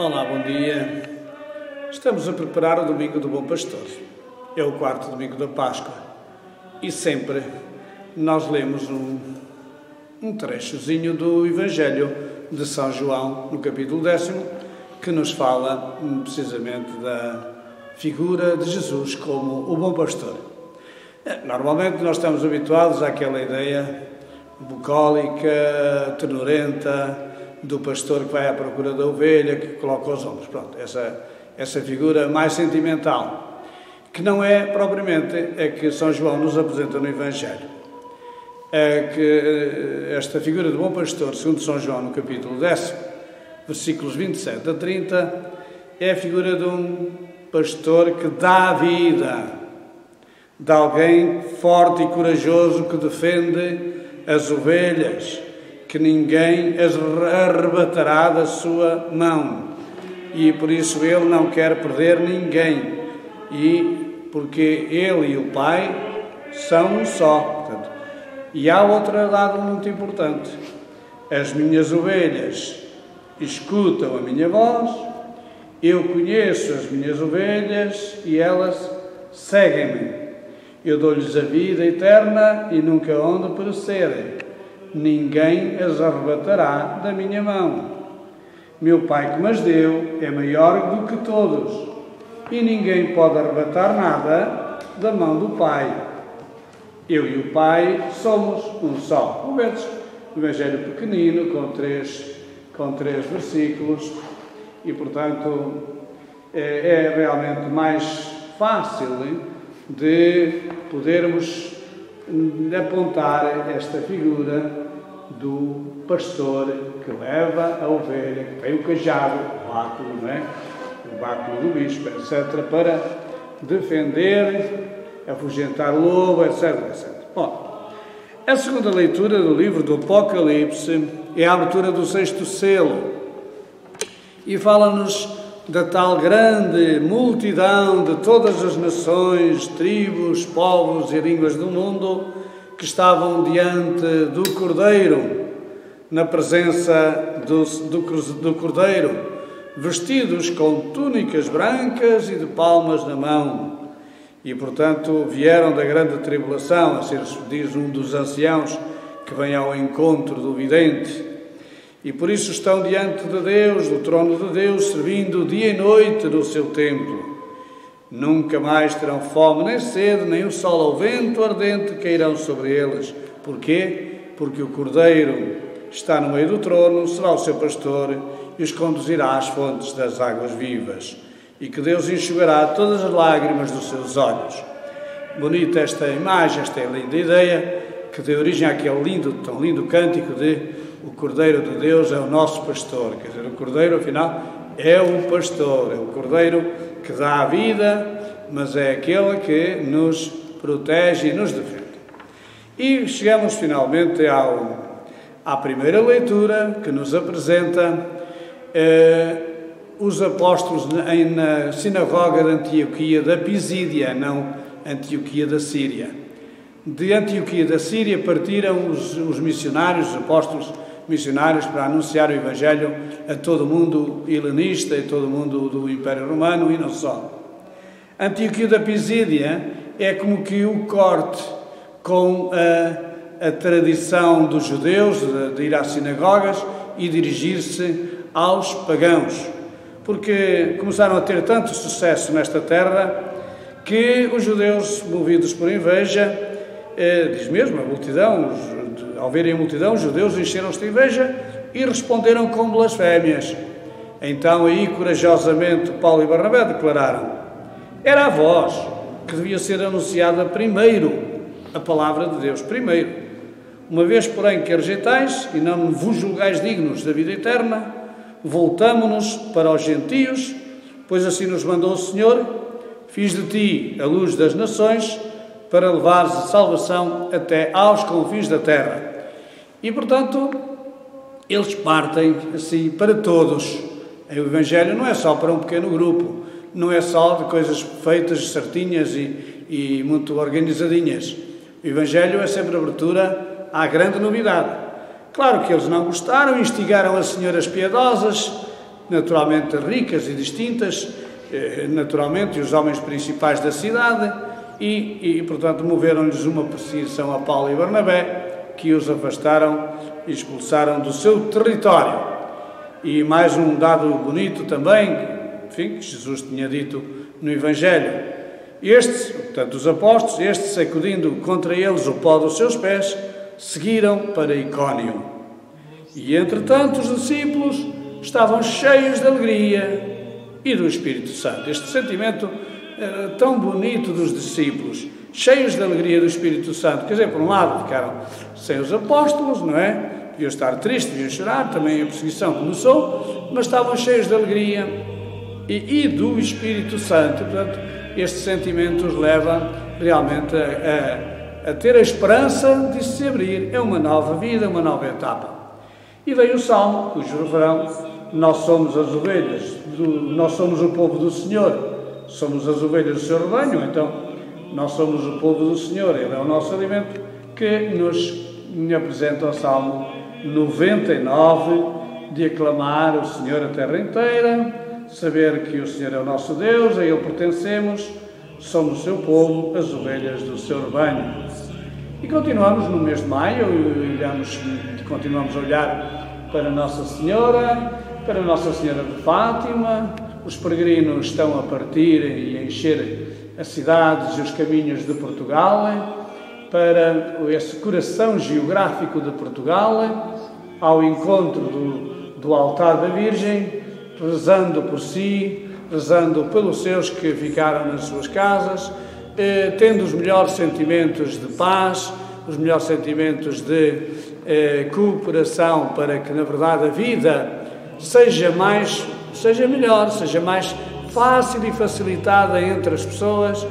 Olá, bom dia. Estamos a preparar o Domingo do Bom Pastor. É o quarto domingo da Páscoa. E sempre nós lemos um trechozinho do Evangelho de São João, no capítulo 10º, que nos fala precisamente da figura de Jesus como o bom pastor. Normalmente nós estamos habituados àquela ideia bucólica, tenorenta, do pastor que vai à procura da ovelha, que coloca os ombros. Pronto, essa figura mais sentimental, que não é propriamente a que São João nos apresenta no Evangelho. Esta figura do bom pastor, segundo São João, no capítulo 10, versículos 27 a 30, é a figura de um pastor que dá a vida, de alguém forte e corajoso que defende as ovelhas, que ninguém as arrebatará da sua mão. E por isso ele não quer perder ninguém. E porque ele e o Pai são um só. Portanto, e há outra dado muito importante. As minhas ovelhas escutam a minha voz, eu conheço as minhas ovelhas e elas seguem-me. Eu dou-lhes a vida eterna e nunca hão de perecerem. Ninguém as arrebatará da minha mão. Meu Pai que me as deu é maior do que todos, e ninguém pode arrebatar nada da mão do Pai. Eu e o Pai somos um só. Vedes, um evangelho pequenino, com três versículos, e portanto é realmente mais fácil de podermos apontar esta figura do pastor que leva a ovelha, que tem o cajado, o báculo, não é? O báculo do bispo, etc., para defender, afugentar o lobo, etc., etc. Bom, a segunda leitura do livro do Apocalipse é a abertura do 6º selo e fala-nos da tal grande multidão de todas as nações, tribos, povos e línguas do mundo que estavam diante do Cordeiro, na presença do Cordeiro, vestidos com túnicas brancas e de palmas na mão. E, portanto, vieram da grande tribulação, assim diz um dos anciãos que vem ao encontro do vidente. E por isso estão diante de Deus, do trono de Deus, servindo dia e noite no seu templo. Nunca mais terão fome, nem sede, nem o sol ou vento ardente cairão sobre eles. Porquê? Porque o Cordeiro está no meio do trono, será o seu pastor e os conduzirá às fontes das águas vivas. E que Deus enxugará todas as lágrimas dos seus olhos. Bonita esta imagem, esta linda ideia, que deu origem àquele tão lindo cântico de o Cordeiro de Deus é o nosso pastor. Quer dizer, o Cordeiro, afinal, é o pastor, é o Cordeiro que dá a vida, mas é aquele que nos protege e nos defende. E chegamos finalmente à primeira leitura, que nos apresenta os apóstolos na sinagoga de Antioquia da Pisídia, não Antioquia da Síria. De Antioquia da Síria partiram os missionários, os apóstolos missionários, para anunciar o Evangelho a todo o mundo helenista e todo o mundo do Império Romano e não só. Antioquia da Pisídia é como que o corte com a tradição dos judeus de ir às sinagogas e dirigir-se aos pagãos, porque começaram a ter tanto sucesso nesta terra que os judeus, movidos por inveja, diz mesmo a multidão, ao verem a multidão, os judeus encheram-se de inveja e responderam com blasfémias. Então aí corajosamente Paulo e Barnabé declararam: era a vós que devia ser anunciada primeiro a palavra de Deus, primeiro. Uma vez, porém, que a rejeitais e não vos julgais dignos da vida eterna, voltamo-nos para os gentios, pois assim nos mandou o Senhor: fiz de ti a luz das nações, para levares a salvação até aos confins da terra. E, portanto, eles partem assim para todos. O Evangelho não é só para um pequeno grupo, não é só de coisas feitas, certinhas e muito organizadinhas. O Evangelho é sempre abertura à grande novidade. Claro que eles não gostaram, instigaram as senhoras piedosas naturalmente ricas e distintas, naturalmente, os homens principais da cidade, portanto, moveram-lhes uma perseguição a Paulo e Barnabé, que os afastaram e expulsaram do seu território. E mais um dado bonito também, enfim, que Jesus tinha dito no Evangelho. Estes, portanto, os apóstolos, estes, sacudindo contra eles o pó dos seus pés, seguiram para Icónio. E, entretanto, os discípulos estavam cheios de alegria e do Espírito Santo. Este sentimento tão bonito dos discípulos, cheios de alegria do Espírito Santo. Quer dizer, por um lado, ficaram sem os apóstolos, não é? Deviam estar tristes, deviam chorar, também a perseguição começou, mas estavam cheios de alegria e do Espírito Santo. Portanto, este sentimento os leva realmente a ter a esperança de se abrir. É uma nova vida, uma nova etapa. E veio o Salmo, cujo refrão: nós somos as ovelhas, nós somos o povo do Senhor, somos as ovelhas do seu rebanho, então nós somos o povo do Senhor, Ele é o nosso alimento, que nos apresenta o Salmo 99, de aclamar o Senhor a terra inteira, saber que o Senhor é o nosso Deus, a Ele pertencemos, somos o seu povo, as ovelhas do seu rebanho. E continuamos no mês de maio, continuamos a olhar para Nossa Senhora de Fátima. Os peregrinos estão a partir e a encher as cidades e os caminhos de Portugal, para esse coração geográfico de Portugal, ao encontro do altar da Virgem, rezando por si, rezando pelos seus que ficaram nas suas casas, tendo os melhores sentimentos de paz, os melhores sentimentos de cooperação, para que, na verdade, a vida seja melhor, seja mais fácil e facilitada entre as pessoas.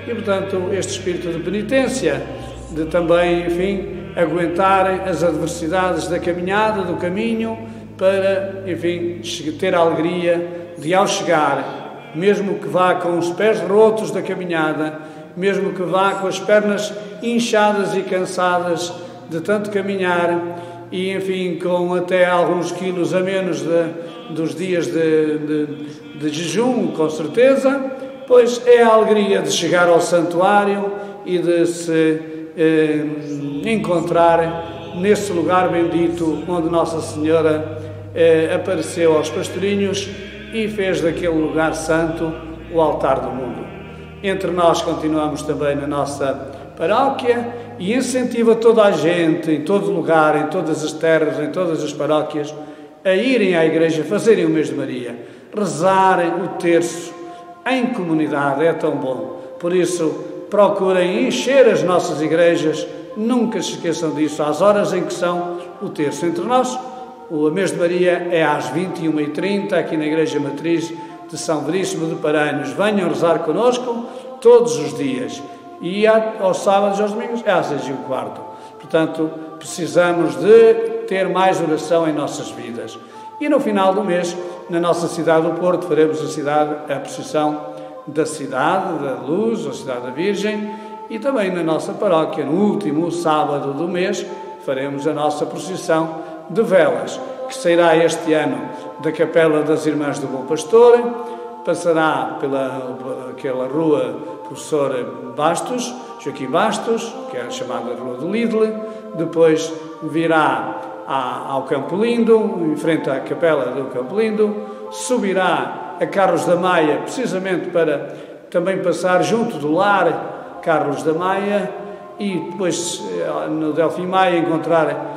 E, portanto, este espírito de penitência, de também, enfim, aguentarem as adversidades da caminhada, do caminho, para, enfim, ter a alegria de, ao chegar, mesmo que vá com os pés rotos da caminhada, mesmo que vá com as pernas inchadas e cansadas de tanto caminhar, e, enfim, com até alguns quilos a menos dos dias de jejum, com certeza, pois é a alegria de chegar ao santuário e de se encontrar nesse lugar bendito onde Nossa Senhora apareceu aos pastorinhos e fez daquele lugar santo o altar do mundo. Entre nós continuamos também na nossa paróquia e incentiva toda a gente, em todo lugar, em todas as terras, em todas as paróquias, a irem à igreja, fazerem o mês de Maria, rezarem o terço em comunidade, é tão bom. Por isso, procurem encher as nossas igrejas, nunca se esqueçam disso, às horas em que são o terço. Entre nós, o mês de Maria é às 21h30, aqui na Igreja Matriz de São Veríssimo de Paranhos. Venham rezar connosco todos os dias. E aos sábados e aos domingos é às 6h15. Portanto, precisamos de ter mais oração em nossas vidas. E no final do mês, na nossa cidade do Porto, faremos a procissão da cidade, da luz, a cidade da Virgem, e também na nossa paróquia, no último sábado do mês, faremos a nossa procissão de velas, que sairá este ano da Capela das Irmãs do Bom Pastor, passará pelaquela rua Professor Bastos, Joaquim Bastos, que é chamada Rua do Lidl, depois virá ao Campo Lindo, em frente à Capela do Campo Lindo, subirá a Carlos da Maia, precisamente para também passar junto do lar Carlos da Maia, e depois no Delfim Maia encontrar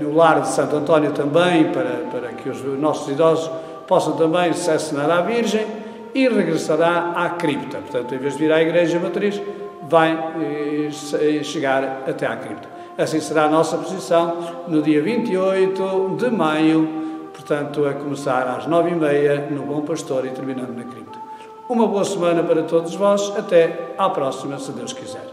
o lar de Santo António também, para que os nossos idosos possam também se acenar à Virgem, e regressará à cripta. Portanto, em vez de vir à Igreja Matriz, vai chegar até à cripta. Assim será a nossa procissão no dia 28 de maio, portanto, a começar às 9h30 no Bom Pastor e terminando na cripta. Uma boa semana para todos vós, até à próxima, se Deus quiser.